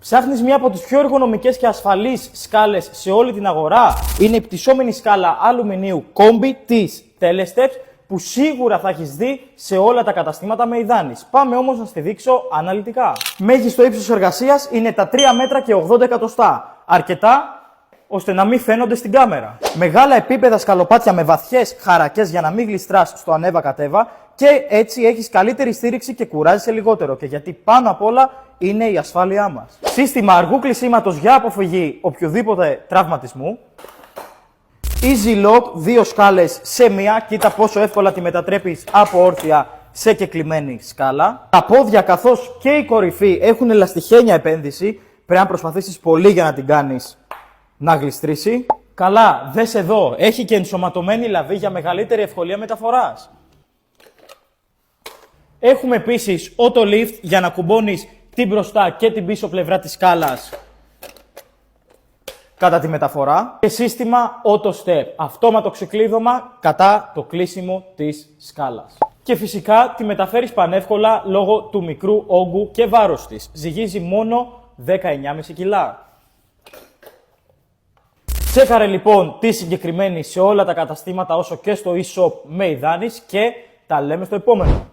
Ψάχνεις μία από τις πιο εργονομικές και ασφαλείς σκάλες σε όλη την αγορά? Είναι η πτυσσόμενη σκάλα αλουμινίου κόμπι της Telesteps που σίγουρα θα έχεις δει σε όλα τα καταστήματα με Μεϊδάνης. Πάμε όμως να στη δείξω αναλυτικά. Μέγιστο ύψος εργασίας είναι τα 3 μέτρα και 80 εκατοστά. Αρκετά ώστε να μην φαίνονται στην κάμερα. Μεγάλα επίπεδα σκαλοπάτια με βαθιές χαρακές για να μην γλιστράς στο ανέβα-κατέβα και έτσι έχεις καλύτερη στήριξη και κουράζεσαι λιγότερο. Και γιατί πάνω απ' όλα είναι η ασφάλειά μας. Σύστημα αργού κλεισίματος για αποφυγή οποιοδήποτε τραυματισμού. Easy lock, 2 σκάλες σε μία. Κοίτα πόσο εύκολα τη μετατρέπεις από όρθια σε κεκλειμένη σκάλα. Τα πόδια καθώς και η κορυφή έχουν ελαστιχένια επένδυση. Πρέπει να προσπαθήσεις πολύ για να την κάνεις να γλιστρήσει. Καλά, δες εδώ, έχει και ενσωματωμένη λαβή για μεγαλύτερη ευκολία μεταφοράς. Έχουμε επίσης auto lift για να κουμπώνεις την μπροστά και την πίσω πλευρά της σκάλας κατά τη μεταφορά. Και σύστημα auto step, αυτόματο ξεκλείδωμα κατά το κλείσιμο της σκάλας. Και φυσικά τη μεταφέρεις πανεύκολα λόγω του μικρού όγκου και βάρος της. Ζυγίζει μόνο 19,5 κιλά. Τσέκαρε λοιπόν τη συγκεκριμένη σε όλα τα καταστήματα όσο και στο e-shop Μεϊδάνης και τα λέμε στο επόμενο.